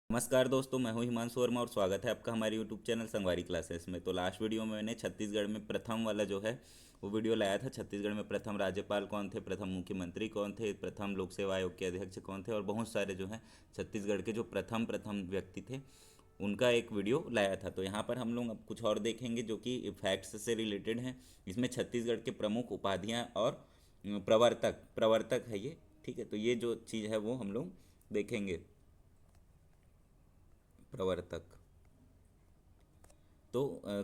नमस्कार दोस्तों, मैं हूं हिमांशु वर्मा और स्वागत है आपका हमारे यूट्यूब चैनल संगवारी क्लासेस में। तो लास्ट वीडियो में मैंने छत्तीसगढ़ में प्रथम वाला जो है वो वीडियो लाया था। छत्तीसगढ़ में प्रथम राज्यपाल कौन थे, प्रथम मुख्यमंत्री कौन थे, प्रथम लोक सेवा आयोग के अध्यक्ष कौन थे और बहुत सारे जो हैं छत्तीसगढ़ के जो प्रथम प्रथम व्यक्ति थे उनका एक वीडियो लाया था। तो यहाँ पर हम लोग अब कुछ और देखेंगे जो कि फैक्ट्स से रिलेटेड हैं। इसमें छत्तीसगढ़ के प्रमुख उपाधियाँ और प्रवर्तक प्रवर्तक है ये, ठीक है। तो ये जो चीज़ है वो हम लोग देखेंगे, प्रवर्तक। तो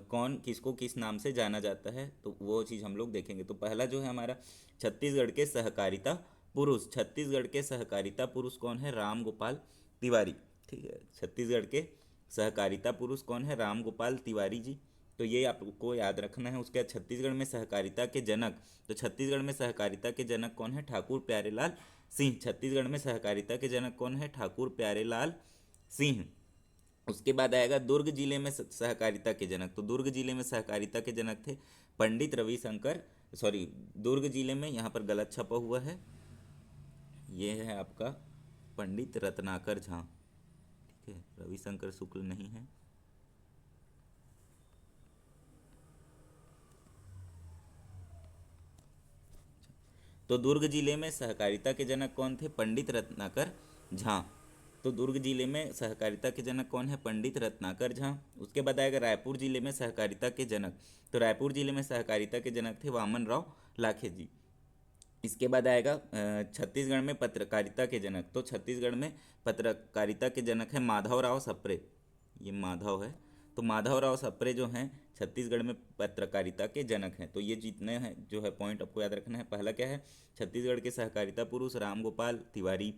कौन किसको किस नाम से जाना जाता है तो वो चीज़ हम लोग देखेंगे। तो पहला जो है हमारा छत्तीसगढ़ के सहकारिता पुरुष। छत्तीसगढ़ के सहकारिता पुरुष कौन है? राम गोपाल तिवारी, ठीक है। छत्तीसगढ़ के सहकारिता पुरुष कौन है? राम गोपाल तिवारी जी। तो ये आपको याद रखना है। उसके बाद छत्तीसगढ़ में सहकारिता के जनक। तो छत्तीसगढ़ में सहकारिता के जनक कौन है? ठाकुर प्यारेलाल सिंह। छत्तीसगढ़ में सहकारिता के जनक कौन है? ठाकुर प्यारेलाल सिंह। उसके बाद आएगा दुर्ग जिले में सहकारिता के जनक। तो दुर्ग जिले में सहकारिता के जनक थे पंडित रविशंकर, सॉरी, दुर्ग जिले में यहाँ पर गलत छपा हुआ है, ये है आपका पंडित रत्नाकर झा, ठीक है। रविशंकर शुक्ल नहीं है। तो दुर्ग जिले में सहकारिता के जनक कौन थे? पंडित रत्नाकर झा। तो दुर्ग जिले में सहकारिता के जनक कौन है? पंडित रत्नाकर झा। उसके बाद आएगा रायपुर जिले में सहकारिता के जनक। तो रायपुर जिले में सहकारिता के जनक थे वामन राव लाखे जी। इसके बाद आएगा छत्तीसगढ़ में पत्रकारिता के जनक। तो छत्तीसगढ़ में पत्रकारिता के जनक है माधव राव सप्रे, ये माधव है। तो माधव राव सप्रे जो हैं छत्तीसगढ़ में पत्रकारिता के जनक हैं। तो ये जितने हैं जो है पॉइंट आपको याद रखना है। पहला क्या है? छत्तीसगढ़ के सहकारिता पुरुष राम गोपाल तिवारी।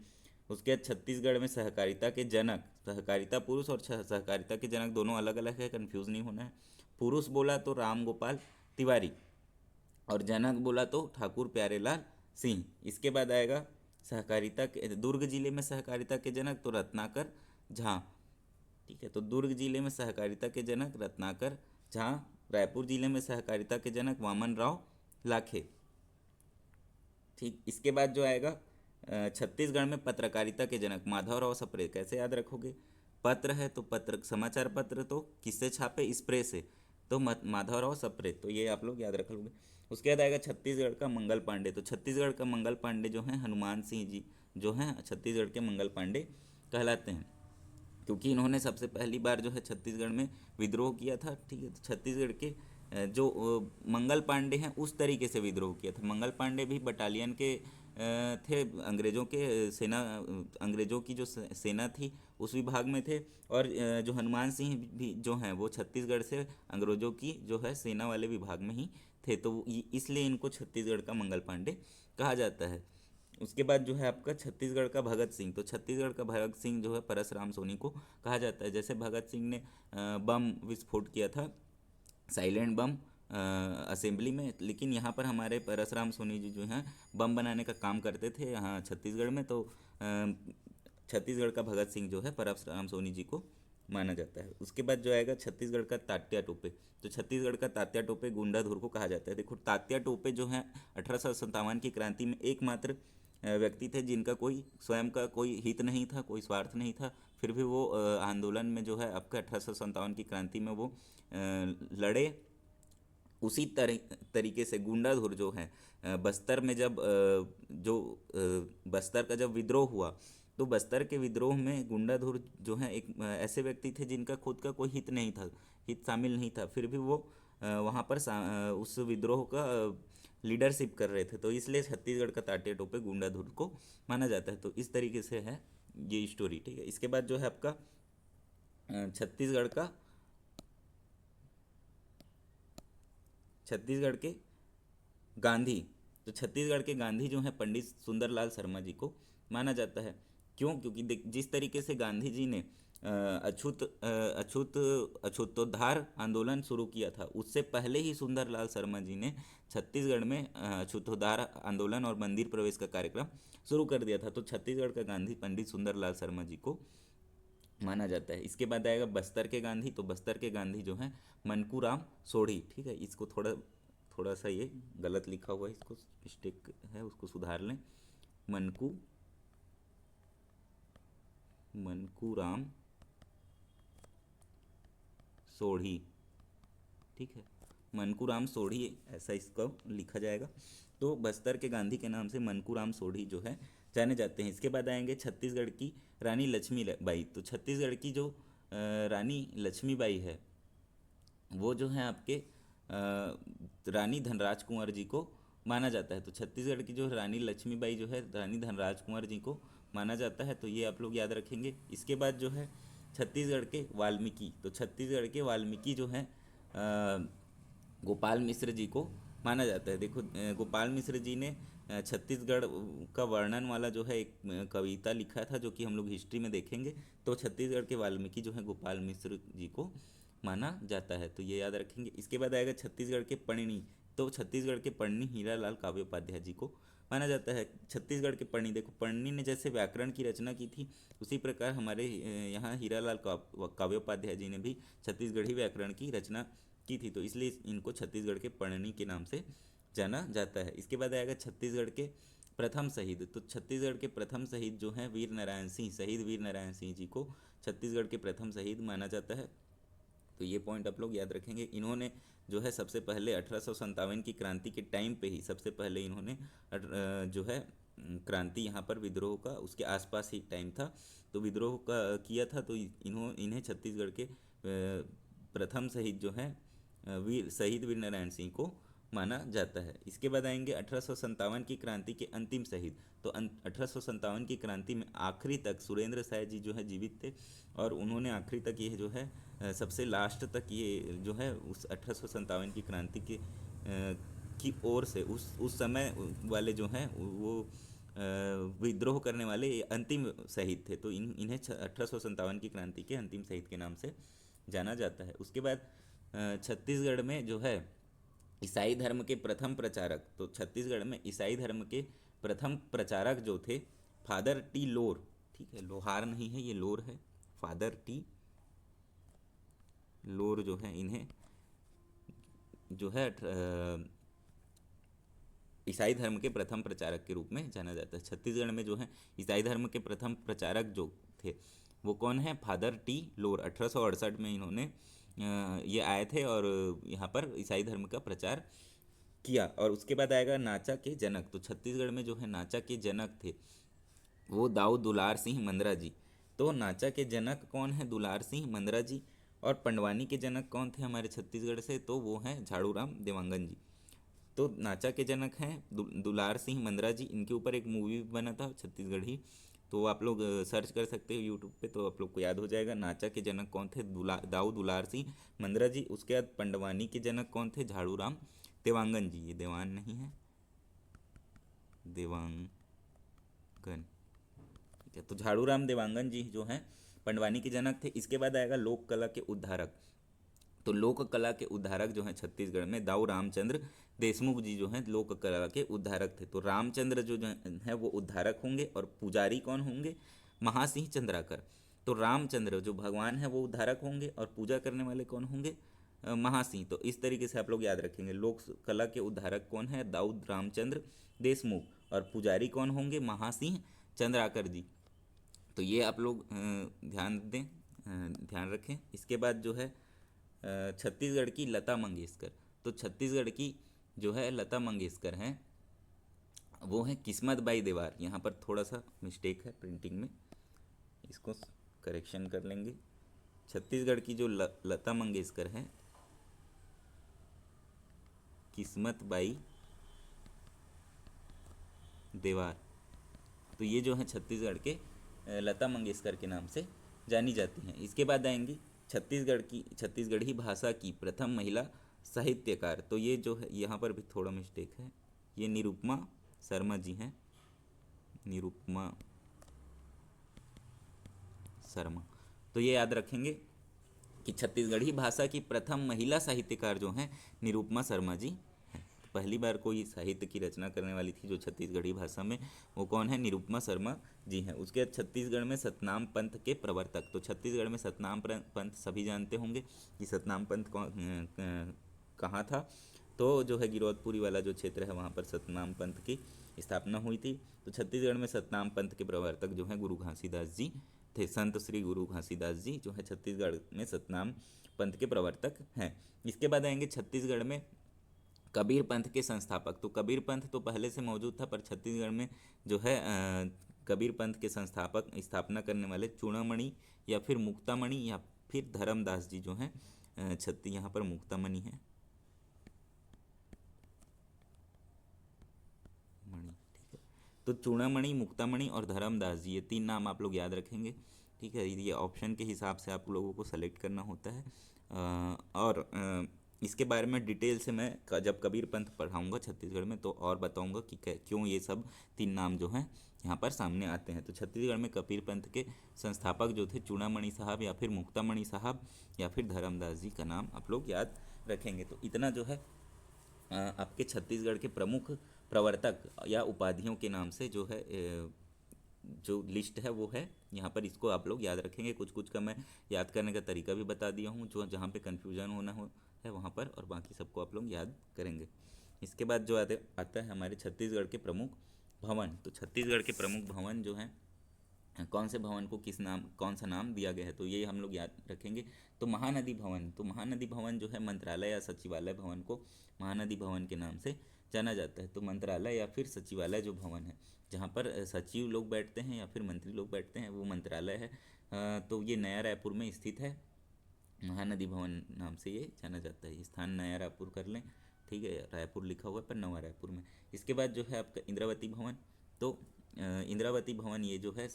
उसके बाद छत्तीसगढ़ में सहकारिता के जनक, सहकारिता पुरुष और सहकारिता के जनक दोनों अलग अलग है, कन्फ्यूज़ नहीं होना है। पुरुष बोला तो राम गोपाल तिवारी और जनक बोला तो ठाकुर प्यारेलाल सिंह। इसके बाद आएगा सहकारिता के दुर्ग जिले में सहकारिता के जनक तो रत्नाकर झा, ठीक है। तो दुर्ग जिले में सहकारिता के जनक रत्नाकर झा। रायपुर जिले में सहकारिता के जनक वामन राव लाखे, ठीक। इसके बाद जो आएगा छत्तीसगढ़ में पत्रकारिता के जनक माधवराव सप्रे। कैसे याद रखोगे? पत्र है तो पत्र, समाचार पत्र तो किससे छापे? स्प्रे से। तो माधवराव सप्रे, तो ये आप लोग याद रख लोगे। उसके बाद आएगा छत्तीसगढ़ का मंगल पांडे। तो छत्तीसगढ़ का मंगल पांडे जो हैं हनुमान सिंह जी जो हैं छत्तीसगढ़ के मंगल पांडे कहलाते हैं, क्योंकि इन्होंने सबसे पहली बार जो है छत्तीसगढ़ में विद्रोह किया था, ठीक है। तो छत्तीसगढ़ के जो मंगल पांडे हैं उस तरीके से विद्रोह किया था। मंगल पांडे भी बटालियन के थे, अंग्रेज़ों के सेना, अंग्रेज़ों की जो सेना थी उस विभाग में थे। और जो हनुमान सिंह भी जो हैं वो छत्तीसगढ़ से अंग्रेज़ों की जो है सेना वाले विभाग में ही थे। तो इसलिए इनको छत्तीसगढ़ का मंगल पांडे कहा जाता है। उसके बाद जो है आपका छत्तीसगढ़ का भगत सिंह। तो छत्तीसगढ़ का भगत सिंह जो है परसराम सोनी को कहा जाता है। जैसे भगत सिंह ने बम विस्फोट किया था, साइलेंट बम, असेंबली में, लेकिन यहाँ पर हमारे परसराम सोनी जी जो हैं बम बनाने का काम करते थे यहाँ छत्तीसगढ़ में। तो छत्तीसगढ़ का भगत सिंह जो है परसराम सोनी जी को माना जाता है। उसके बाद जो आएगा छत्तीसगढ़ का तात्या टोपे। तो छत्तीसगढ़ का तात्या टोपे गुंडाधुर को कहा जाता है। देखो तात्या टोपे जो हैं 1857 की क्रांति में एकमात्र व्यक्ति थे जिनका कोई स्वयं का कोई हित नहीं था, कोई स्वार्थ नहीं था। फिर भी वो आंदोलन में जो है आपका 1857 की क्रांति में वो लड़े। उसी तरीके से गुंडाधुर जो है बस्तर में जब बस्तर का जब विद्रोह हुआ तो बस्तर के विद्रोह में गुंडाधुर जो है एक ऐसे व्यक्ति थे जिनका खुद का कोई हित नहीं था, हित शामिल नहीं था। फिर भी वो वहाँ पर उस विद्रोह का लीडरशिप कर रहे थे। तो इसलिए छत्तीसगढ़ का तात्या टोपे गुंडाधुर को माना जाता है। तो इस तरीके से है ये स्टोरी, ठीक है। इसके बाद जो है आपका छत्तीसगढ़ के गांधी। तो छत्तीसगढ़ के गांधी जो हैं पंडित सुंदरलाल शर्मा जी को माना जाता है। क्यों? क्योंकि जिस तरीके से गांधी जी ने अछूतोद्धार आंदोलन शुरू किया था, उससे पहले ही सुंदरलाल शर्मा जी ने छत्तीसगढ़ में अछूतोद्धार आंदोलन और मंदिर प्रवेश का कार्यक्रम शुरू कर दिया था। तो छत्तीसगढ़ का गांधी पंडित सुंदरलाल शर्मा जी को माना जाता है। इसके बाद आएगा बस्तर के गांधी। तो बस्तर के गांधी जो हैं मनकू राम सोढ़ी, ठीक है। इसको थोड़ा थोड़ा सा ये गलत लिखा हुआ है, इसको मिस्टेक है उसको सुधार लें। मनकू मनकू राम सोढ़ी, ठीक है, मनकूराम सोढ़ी ऐसा इसको लिखा जाएगा। तो बस्तर के गांधी के नाम से मनकूराम सोढ़ी जो है जाने जाते हैं। इसके बाद आएंगे छत्तीसगढ़ की रानी लक्ष्मीबाई। तो छत्तीसगढ़ की जो रानी लक्ष्मीबाई है वो जो है आपके रानी धनराज कुंवर जी को माना जाता है। तो छत्तीसगढ़ की जो रानी लक्ष्मीबाई जो है रानी धनराज कुंवर जी को माना जाता है, तो ये आप लोग याद रखेंगे। इसके बाद जो है छत्तीसगढ़ के वाल्मीकि, तो छत्तीसगढ़ के वाल्मीकि जो है गोपाल मिश्र जी को माना जाता है। देखो गोपाल मिश्र जी ने छत्तीसगढ़ का वर्णन वाला जो है एक कविता लिखा था, जो कि हम लोग हिस्ट्री में देखेंगे। तो छत्तीसगढ़ के वाल्मीकि जो है गोपाल मिश्र जी को माना जाता है, तो ये याद रखेंगे। इसके बाद आएगा छत्तीसगढ़ के पणिनि। तो छत्तीसगढ़ के पणिनि हीरालाल काव्योपाध्याय जी को माना जाता है। छत्तीसगढ़ के पणिनि, देखो पणिनि ने जैसे व्याकरण की रचना की थी, उसी प्रकार हमारे यहाँ हीरालाल काव्योपाध्याय जी ने भी छत्तीसगढ़ी व्याकरण की रचना की थी, तो इसलिए इनको छत्तीसगढ़ के पणिनि के नाम से जाना जाता है। इसके बाद आएगा छत्तीसगढ़ के प्रथम शहीद। तो छत्तीसगढ़ के प्रथम शहीद जो हैं वीर नारायण सिंह, शहीद वीर नारायण सिंह जी को छत्तीसगढ़ के प्रथम शहीद माना जाता है। तो ये पॉइंट आप लोग याद रखेंगे। इन्होंने जो है सबसे पहले 1857 की क्रांति के टाइम पे ही सबसे पहले इन्होंने जो है क्रांति यहाँ पर विद्रोह का उसके आसपास ही टाइम था, तो विद्रोह का किया था। तो इन्हें छत्तीसगढ़ के प्रथम शहीद जो है वीर शहीद वीर नारायण सिंह को माना जाता है। इसके बाद आएंगे 1857 की क्रांति के अंतिम शहीद। तो 1857 की क्रांति में आखिरी तक सुरेंद्र साय जी जो है जीवित थे, और उन्होंने आखिरी तक ये जो है सबसे लास्ट तक ये जो है उस 1857 की क्रांति के की ओर से उस समय वाले जो हैं वो विद्रोह करने वाले ये अंतिम शहीद थे। तो इन्हें 1857 की क्रांति के अंतिम शहीद के नाम से जाना जाता है। उसके बाद छत्तीसगढ़ में जो है ईसाई धर्म के प्रथम प्रचारक, तो छत्तीसगढ़ में ईसाई धर्म के प्रथम प्रचारक जो थे फादर टी लोर, ठीक है, लोहार नहीं है ये लोर है, फादर टी लोर जो है इन्हें जो है ईसाई धर्म के प्रथम प्रचारक के रूप में जाना जाता है। छत्तीसगढ़ में जो है ईसाई धर्म के प्रथम प्रचारक जो थे वो कौन है, फादर टी लोर। 1868 में इन्होंने ये आए थे और यहाँ पर ईसाई धर्म का प्रचार किया। और उसके बाद आएगा नाचा के जनक। तो छत्तीसगढ़ में जो है नाचा के जनक थे वो दाऊ दुलार सिंह मंदरा जी। तो नाचा के जनक कौन है, दुलार सिंह मंदरा जी। और पंडवानी के जनक कौन थे हमारे छत्तीसगढ़ से, तो वो हैं झाड़ूराम देवांगन जी। तो नाचा के जनक हैं दुलार सिंह मंदरा जी। इनके ऊपर एक मूवी भी बना था छत्तीसगढ़ी, तो आप लोग सर्च कर सकते हो यूट्यूब पे, तो आप लोग को याद हो जाएगा नाचा के जनक कौन थे, दाऊ दुलार सिंह मंदरा जी। उसके बाद पंडवानी के जनक कौन थे, झाड़ूराम देवांगन जी। ये देवान नहीं है, देवांगन, ठीक है। तो झाड़ूराम देवांगन जी जो हैं पंडवानी के जनक थे। इसके बाद आएगा लोक कला के उद्धारक। तो लोक कला के उद्धारक जो हैं छत्तीसगढ़ में दाऊ रामचंद्र देशमुख जी जो हैं लोक कला के उद्धारक थे। तो रामचंद्र जो है वो उद्धारक होंगे, और पुजारी कौन होंगे, महासिंह चंद्राकर। तो रामचंद्र जो भगवान है वो उद्धारक होंगे, और पूजा करने वाले कौन होंगे, महासिंह। तो इस तरीके से आप लोग याद रखेंगे, लोक कला के उद्धारक कौन है, दाऊद रामचंद्र देशमुख, और पुजारी कौन होंगे, महासिंह चंद्राकर जी। तो ये आप लोग ध्यान दें, ध्यान रखें। इसके बाद जो है छत्तीसगढ़ की लता मंगेशकर। तो छत्तीसगढ़ की जो है लता मंगेशकर हैं वो हैं किस्मत बाई देवार। यहाँ पर थोड़ा सा मिस्टेक है प्रिंटिंग में, इसको करेक्शन कर लेंगे। छत्तीसगढ़ की जो लता मंगेशकर हैं किस्मत बाई देवार, तो ये जो है छत्तीसगढ़ के लता मंगेशकर के नाम से जानी जाती हैं। इसके बाद आएंगी छत्तीसगढ़ी भाषा की प्रथम महिला साहित्यकार। तो ये जो है यहाँ पर भी थोड़ा मिस्टेक है, ये निरुपमा शर्मा जी हैं, निरुपमा शर्मा। तो ये याद रखेंगे कि छत्तीसगढ़ी भाषा की प्रथम महिला साहित्यकार जो हैं निरुपमा शर्मा जी। पहली बार कोई साहित्य की रचना करने वाली थी जो छत्तीसगढ़ी भाषा में, वो कौन है, निरुपमा शर्मा जी हैं। उसके बाद छत्तीसगढ़ में सतनाम पंथ के प्रवर्तक। तो छत्तीसगढ़ में सतनाम पंथ सभी जानते होंगे कि सतनाम पंथ कहाँ था, तो जो है गिरौदपुरी वाला जो क्षेत्र है वहाँ पर सतनाम पंथ की स्थापना हुई थी। तो छत्तीसगढ़ में सतनाम पंथ के प्रवर्तक जो हैं गुरु घासीदास जी थे संत श्री गुरु घासीदास जी जो है छत्तीसगढ़ में सतनाम पंथ के प्रवर्तक हैं। इसके बाद आएंगे छत्तीसगढ़ में कबीर पंथ के संस्थापक। तो कबीर पंथ तो पहले से मौजूद था, पर छत्तीसगढ़ में जो है कबीर पंथ के संस्थापक स्थापना करने वाले चूड़ामणि या फिर मुक्तामणि या फिर धर्मदास जी जो हैं यहाँ पर मुक्तामणि है मणि, ठीक है। तो चूड़ामणि, मुक्तामणि और धर्मदास जी, ये तीन नाम आप लोग याद रखेंगे, ठीक है। ये ऑप्शन के हिसाब से आप लोगों को सेलेक्ट करना होता है। और इसके बारे में डिटेल से मैं जब कबीर पंथ पढ़ाऊंगा छत्तीसगढ़ में तो और बताऊंगा कि क्यों ये सब तीन नाम जो हैं यहाँ पर सामने आते हैं। तो छत्तीसगढ़ में कबीर पंथ के संस्थापक जो थे चूड़ामणि साहब या फिर मुक्तामणि साहब या फिर धर्मदास जी का नाम आप लोग याद रखेंगे। तो इतना जो है आपके छत्तीसगढ़ के प्रमुख प्रवर्तक या उपाधियों के नाम से जो है जो लिस्ट है वो है यहाँ पर, इसको आप लोग याद रखेंगे। कुछ कुछ का मैं याद करने का तरीका भी बता दिया हूँ, जो जहाँ पे कन्फ्यूजन होना हो है वहाँ पर, और बाकी सबको आप लोग याद करेंगे। इसके बाद जो आता है हमारे छत्तीसगढ़ के प्रमुख भवन। तो छत्तीसगढ़ के प्रमुख भवन जो हैं, कौन से भवन को कौन सा नाम दिया गया है, तो ये हम लोग याद रखेंगे। तो महानदी भवन, तो महानदी भवन जो है मंत्रालय या सचिवालय भवन को महानदी भवन के नाम से जाना जाता है। तो मंत्रालय या फिर सचिवालय जो भवन है जहाँ पर सचिव लोग बैठते हैं या फिर मंत्री लोग बैठते हैं वो मंत्रालय है। तो ये नया रायपुर में स्थित है, महानदी भवन नाम से ये जाना जाता है। स्थान नया रायपुर कर लें, ठीक है, रायपुर लिखा हुआ है पर नवा रायपुर में। इसके बाद जो है आपका इंद्रावती भवन। तो इंद्रावती भवन ये जो है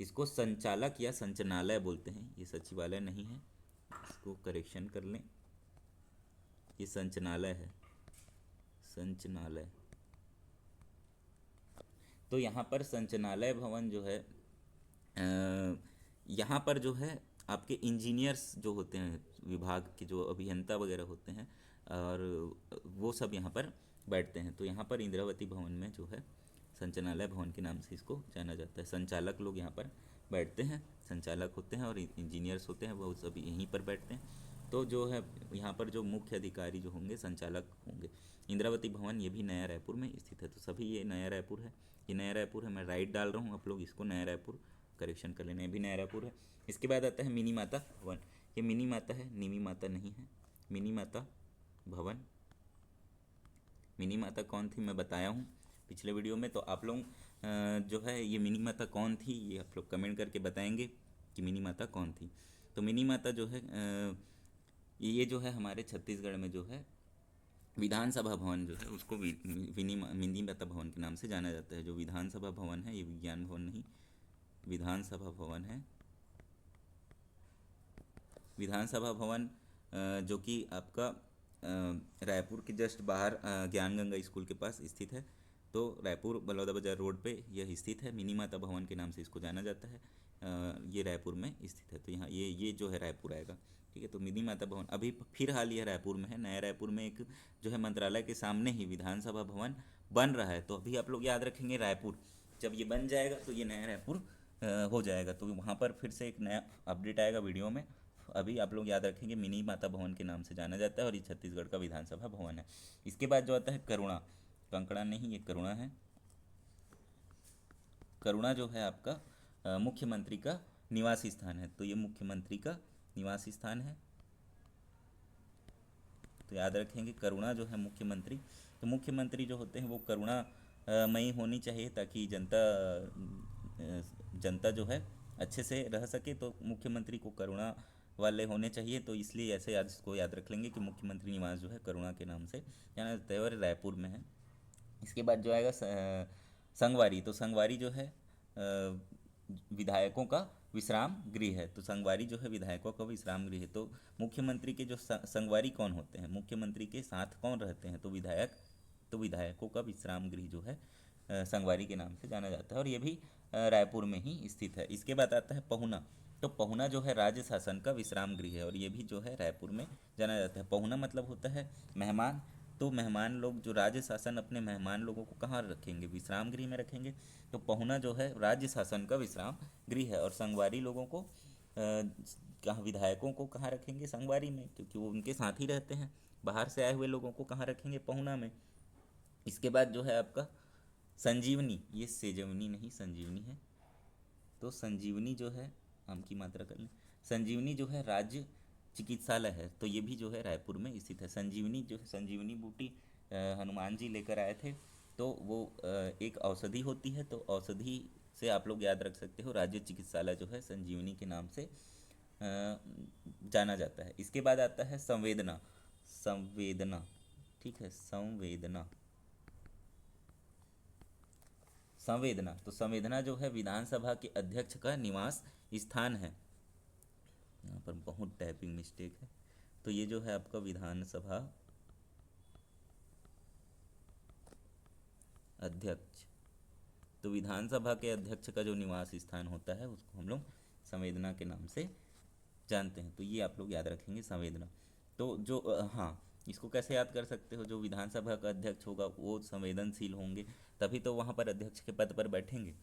इसको संचालक या संचनालय बोलते हैं, ये सचिवालय नहीं है, इसको करेक्शन कर लें, ये संचनालय है, संचनालय। तो यहाँ पर संचनालय भवन जो है यहाँ पर जो है आपके इंजीनियर्स जो होते हैं विभाग के, जो अभियंता वगैरह होते हैं, और वो सब यहाँ पर बैठते हैं। तो यहाँ पर इंद्रावती भवन में जो है संचालय भवन के नाम से इसको जाना जाता है। संचालक लोग यहाँ पर बैठते हैं, संचालक होते हैं और इंजीनियर्स होते हैं, वो सब यहीं पर बैठते हैं। तो जो है यहाँ पर जो मुख्य अधिकारी जो होंगे संचालक होंगे। इंद्रावती भवन ये भी नया रायपुर में स्थित है। तो सभी ये नया रायपुर है, ये नया रायपुर है, मैं राइट डाल रहा हूँ, आप लोग इसको नया रायपुर करेक्शन कर लेना, ये भी नया रायपुर है। इसके बाद आता है मिनी माता भवन। ये मिनी माता है, निमी माता नहीं है, मिनी माता भवन। मिनी माता कौन थी मैं बताया हूँ पिछले वीडियो में। तो आप लोग जो है ये मिनी माता कौन थी ये आप लोग कमेंट करके बताएंगे कि मिनी माता कौन थी। तो मिनी माता जो है ये जो है हमारे छत्तीसगढ़ में जो है विधानसभा भवन जो है उसको मिनी माता भवन के नाम से जाना जाता है। जो विधानसभा भवन है ये विज्ञान भवन नहीं, विधानसभा भवन है। विधानसभा भवन जो कि आपका रायपुर के जस्ट बाहर ज्ञान गंगा स्कूल के पास स्थित है। तो रायपुर बलौदा बाजार रोड पे यह स्थित है, मिनी माता भवन के नाम से इसको जाना जाता है। ये रायपुर में स्थित है। तो यहाँ ये जो है रायपुर आएगा, ठीक है। तो मिनी माता भवन अभी फिलहाल यह रायपुर में है। नया रायपुर में एक जो है मंत्रालय के सामने ही विधानसभा भवन बन रहा है। तो अभी आप लोग याद रखेंगे रायपुर, जब ये बन जाएगा तो ये नया रायपुर हो जाएगा। तो वहाँ पर फिर से एक नया अपडेट आएगा वीडियो में। अभी आप लोग याद रखेंगे मिनी माता भवन के नाम से जाना जाता है और ये छत्तीसगढ़ का विधानसभा भवन है। इसके बाद जो आता है करुणा, कंकड़ा नहीं, ये करुणा है। करुणा जो है आपका मुख्यमंत्री का निवासी स्थान है। तो ये मुख्यमंत्री का निवासी स्थान है, तो याद रखेंगे करुणा जो है मुख्यमंत्री। तो मुख्यमंत्री जो होते हैं वो करुणा मई होनी चाहिए ताकि जनता जो है अच्छे से रह सके। तो मुख्यमंत्री को करुणा वाले होने चाहिए, तो इसलिए ऐसे इसको याद रख लेंगे कि मुख्यमंत्री निवास जो है करुणा के नाम से जाना जाता है और रायपुर में है। इसके बाद जो आएगा संगवारी। तो संगवारी जो है विधायकों का विश्राम गृह है। तो संगवारी जो है विधायकों का विश्राम गृह है। तो मुख्यमंत्री के जो संगवारी कौन होते हैं, मुख्यमंत्री के साथ कौन रहते हैं, तो विधायकों का विश्राम गृह जो है संगवारी के नाम से जाना जाता है और ये भी रायपुर में ही स्थित है। इसके बाद आता है पहुना। तो पहुना जो है राज्य शासन का विश्राम गृह है और ये भी जो है रायपुर में जाना जाता है। पहुना मतलब होता है मेहमान। तो मेहमान लोग जो राज्य शासन अपने मेहमान लोगों को कहाँ रखेंगे, विश्राम गृह में रखेंगे। तो पहुना जो है राज्य शासन का विश्राम गृह है और संगवारी लोगों को कहाँ, विधायकों को कहाँ रखेंगे, संगवारी में, क्योंकि वो उनके साथ ही रहते हैं। बाहर से आए हुए लोगों को कहाँ रखेंगे, पहुना में। इसके बाद जो है आपका संजीवनी, ये सेजवनी नहीं संजीवनी है, तो संजीवनी जो है, आम की मात्रा कर लें, संजीवनी जो है राज्य चिकित्सालय है, तो ये भी जो है रायपुर में स्थित है। संजीवनी जो है, संजीवनी बूटी हनुमान जी लेकर आए थे, तो वो एक औषधि होती है, तो औषधि से आप लोग याद रख सकते हो, राज्य चिकित्सालय जो है संजीवनी के नाम से जाना जाता है। इसके बाद आता है संवेदना। संवेदना, ठीक है, संवेदना। संवेदना, तो संवेदना जो है विधानसभा के अध्यक्ष का निवास स्थान है। यहाँ पर बहुत टाइपिंग मिस्टेक है, तो ये जो है आपका विधानसभा अध्यक्ष, तो विधानसभा के अध्यक्ष का जो निवास स्थान होता है उसको हम लोग संवेदना के नाम से जानते हैं। तो ये आप लोग याद रखेंगे, संवेदना। तो जो हाँ, इसको कैसे याद कर सकते हो, जो विधानसभा का अध्यक्ष होगा वो संवेदनशील होंगे, तभी तो वहाँ पर अध्यक्ष के पद पर बैठेंगे।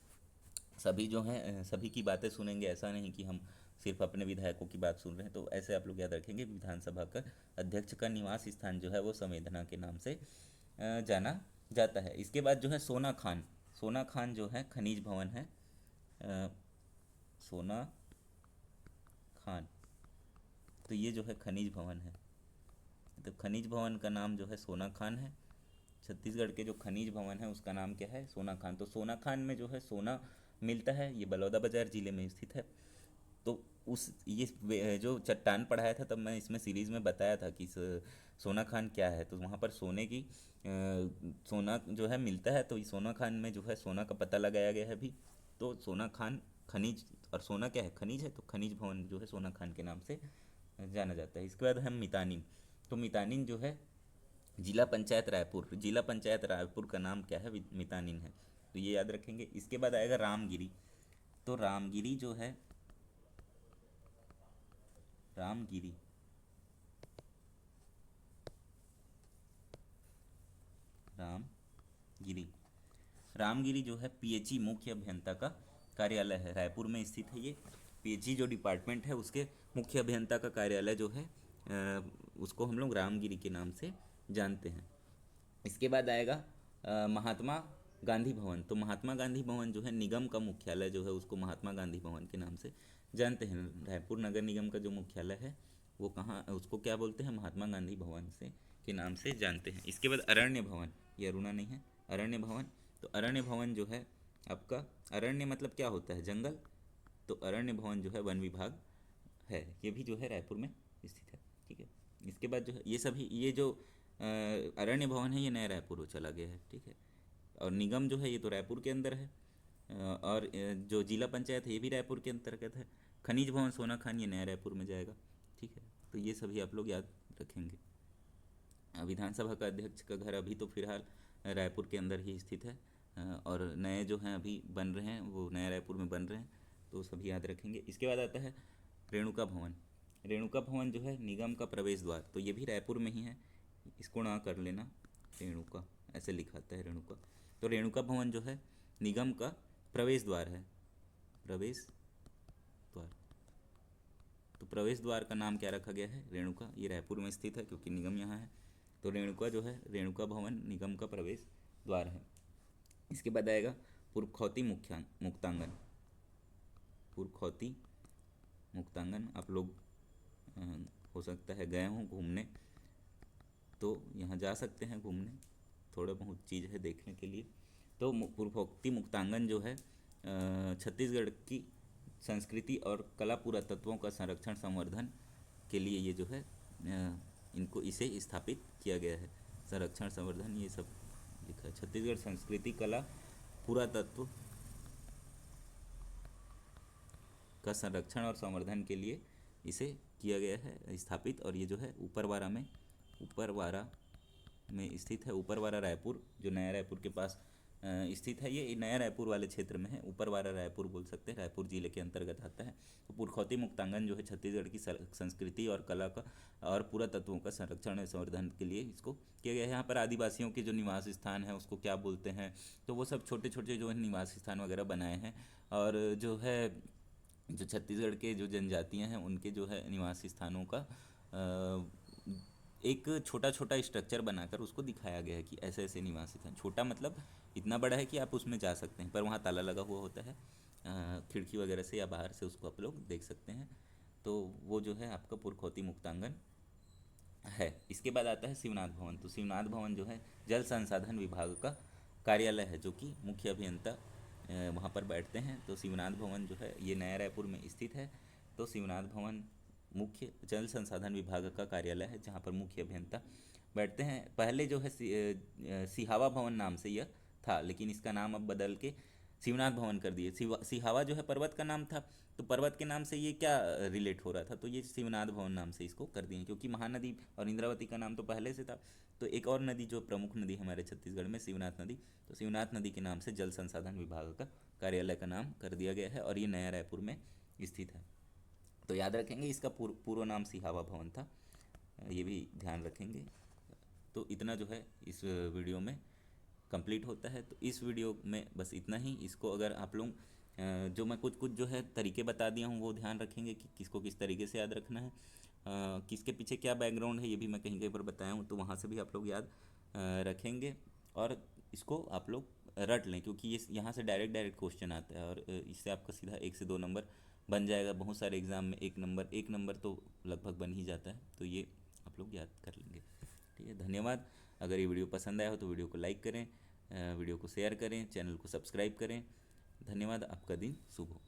सभी जो हैं सभी की बातें सुनेंगे, ऐसा नहीं कि हम सिर्फ अपने विधायकों की बात सुन रहे हैं। तो ऐसे आप लोग याद रखेंगे, विधानसभा का अध्यक्ष का निवास स्थान जो है वो संवेदना के नाम से जाना जाता है। इसके बाद जो है सोना खान। सोना खान जो है खनिज भवन है, सोना खान, तो ये जो है खनिज भवन है, तो खनिज भवन का नाम जो है सोना खान है। छत्तीसगढ़ के जो खनिज भवन है उसका नाम क्या है, सोना खान। तो सोना खान में जो है सोना मिलता है, ये बलौदाबाजार जिले में स्थित है। तो उस ये जो चट्टान पढ़ाया था तब मैं इसमें सीरीज़ में बताया था कि सोना खान क्या है, तो वहाँ पर सोने की सोना जो है मिलता है, तो ये सोना खान में जो है सोना का पता लगाया गया है अभी। तो सोना खान खनिज, और सोना क्या है, खनिज है, तो खनिज भवन जो है सोना खान के नाम से जाना जाता है। इसके बाद हम मितानिन। तो मितानिन जो है जिला पंचायत रायपुर, जिला पंचायत रायपुर का नाम क्या है, मितानिन है, तो ये याद रखेंगे। इसके बाद आएगा रामगिरी। तो रामगिरी जो है, रामगिरी, रामगिरी, रामगिरी जो है पीएचई मुख्य अभियंता का कार्यालय है, रायपुर में स्थित है ये। पीएचई जो डिपार्टमेंट है उसके मुख्य अभियंता का कार्यालय जो है उसको हम लोग रामगिरी के नाम से जानते हैं। इसके बाद आएगा महात्मा गांधी भवन। तो महात्मा गांधी भवन जो है निगम का मुख्यालय जो है उसको महात्मा गांधी भवन के नाम से जानते हैं। रायपुर नगर निगम का जो मुख्यालय है वो कहाँ, उसको क्या बोलते हैं, महात्मा गांधी भवन से के नाम से जानते हैं। इसके बाद अरण्य भवन, ये अरुणा नहीं है, अरण्य भवन। तो अरण्य भवन जो है आपका, अरण्य मतलब क्या होता है, जंगल, तो अरण्य भवन जो है वन विभाग है, ये भी जो है रायपुर में स्थित है, ठीक है। इसके बाद जो है ये सभी, ये जो अरण्य भवन है ये नया रायपुर चला गया है, ठीक है। और निगम जो है ये तो रायपुर के अंदर है, और जो जिला पंचायत है ये भी रायपुर के अंतर्गत है। खनिज भवन सोना खान ये नया रायपुर में जाएगा, ठीक है। तो ये सभी आप लोग याद रखेंगे। विधानसभा का अध्यक्ष का घर अभी तो फिलहाल रायपुर के अंदर ही स्थित है, और नए जो हैं अभी बन रहे हैं वो नया रायपुर में बन रहे हैं, तो सभी याद रखेंगे। इसके बाद आता है रेणुका भवन। रेणुका भवन जो है निगम का प्रवेश द्वार, तो ये भी रायपुर में ही है, इसको ना कर लेना, रेणुका ऐसे लिखाता है, रेणुका। तो रेणुका भवन जो है निगम का प्रवेश द्वार है, प्रवेश द्वार। तो प्रवेश द्वार का नाम क्या रखा गया है, रेणुका। ये रायपुर में स्थित है क्योंकि निगम यहाँ है, तो रेणुका जो है, रेणुका भवन निगम का प्रवेश द्वार है। इसके बाद आएगा पुरखौती मुक्तांगन। पुरखौती मुक्तांगन आप लोग हो सकता है गए हों घूमने, तो यहाँ जा सकते हैं घूमने, थोड़ा बहुत चीज़ है देखने के लिए। तो पुरखौती मुक्तांगन जो है छत्तीसगढ़ की संस्कृति और कला पुरातत्वों का संरक्षण संवर्धन के लिए ये जो है इनको इसे स्थापित किया गया है। संरक्षण संवर्धन ये सब लिखा है, छत्तीसगढ़ संस्कृति कला पुरातत्व का संरक्षण और संवर्धन के लिए इसे किया गया है स्थापित। और ये जो है ऊपरवारा में स्थित है। ऊपरवारा रायपुर जो नया रायपुर के पास स्थित है, ये नया रायपुर वाले क्षेत्र में है, ऊपरवारा रायपुर बोल सकते हैं, रायपुर जिले के अंतर्गत आता है। तो पुरखौती मुक्तांगन जो है छत्तीसगढ़ की संस्कृति और कला का और पुरातत्वों का संरक्षण और संवर्धन के लिए इसको किया गया है। यहाँ पर आदिवासियों के जो निवास स्थान है उसको क्या बोलते हैं, तो वो सब छोटे छोटे जो है निवास स्थान वगैरह बनाए हैं। और जो है जो छत्तीसगढ़ के जो जनजातियाँ हैं उनके जो है निवासी स्थानों का एक छोटा छोटा स्ट्रक्चर बनाकर उसको दिखाया गया है कि ऐसे ऐसे निवासी स्थान, छोटा मतलब इतना बड़ा है कि आप उसमें जा सकते हैं, पर वहाँ ताला लगा हुआ होता है। खिड़की वगैरह से या बाहर से उसको आप लोग देख सकते हैं। तो वो जो है आपका पुरखौती मुक्तांगन है। इसके बाद आता है शिवनाथ भवन। तो शिवनाथ भवन जो है जल संसाधन विभाग का कार्यालय है, जो कि मुख्य अभियंता वहाँ पर बैठते हैं। तो शिवनाथ भवन जो है ये नया रायपुर में स्थित है। तो शिवनाथ भवन मुख्य जल संसाधन विभाग का कार्यालय है, जहाँ पर मुख्य अभियंता बैठते हैं। पहले जो है सिहावा भवन नाम से यह था, लेकिन इसका नाम अब बदल के शिवनाथ भवन कर दिए। सिहावा जो है पर्वत का नाम था, तो पर्वत के नाम से ये क्या रिलेट हो रहा था, तो ये शिवनाथ भवन नाम से इसको कर दिए, क्योंकि महानदी और इंद्रावती का नाम तो पहले से था। तो एक और नदी जो प्रमुख नदी हमारे छत्तीसगढ़ में, शिवनाथ नदी, तो शिवनाथ नदी के नाम से जल संसाधन विभाग का कार्यालय का नाम कर दिया गया है, और ये नया रायपुर में स्थित है। तो याद रखेंगे इसका पूर्व नाम सिहावा भवन था, ये भी ध्यान रखेंगे। तो इतना जो है इस वीडियो में कंप्लीट होता है। तो इस वीडियो में बस इतना ही। इसको अगर आप लोग जो मैं कुछ कुछ जो है तरीके बता दिया हूँ वो ध्यान रखेंगे कि किसको किस तरीके से याद रखना है, किसके पीछे क्या बैकग्राउंड है, ये भी मैं कहीं कहीं पर बताया हूँ, तो वहाँ से भी आप लोग याद रखेंगे। और इसको आप लोग रट लें, क्योंकि ये यहाँ से डायरेक्ट डायरेक्ट क्वेश्चन आता है, और इससे आपका सीधा 1 से 2 नंबर बन जाएगा। बहुत सारे एग्ज़ाम में 1 नंबर तो लगभग बन ही जाता है, तो ये आप लोग याद कर लेंगे। ठीक है, धन्यवाद। अगर ये वीडियो पसंद आया हो तो वीडियो को लाइक करें, वीडियो को शेयर करें, चैनल को सब्सक्राइब करें। धन्यवाद, आपका दिन शुभ हो।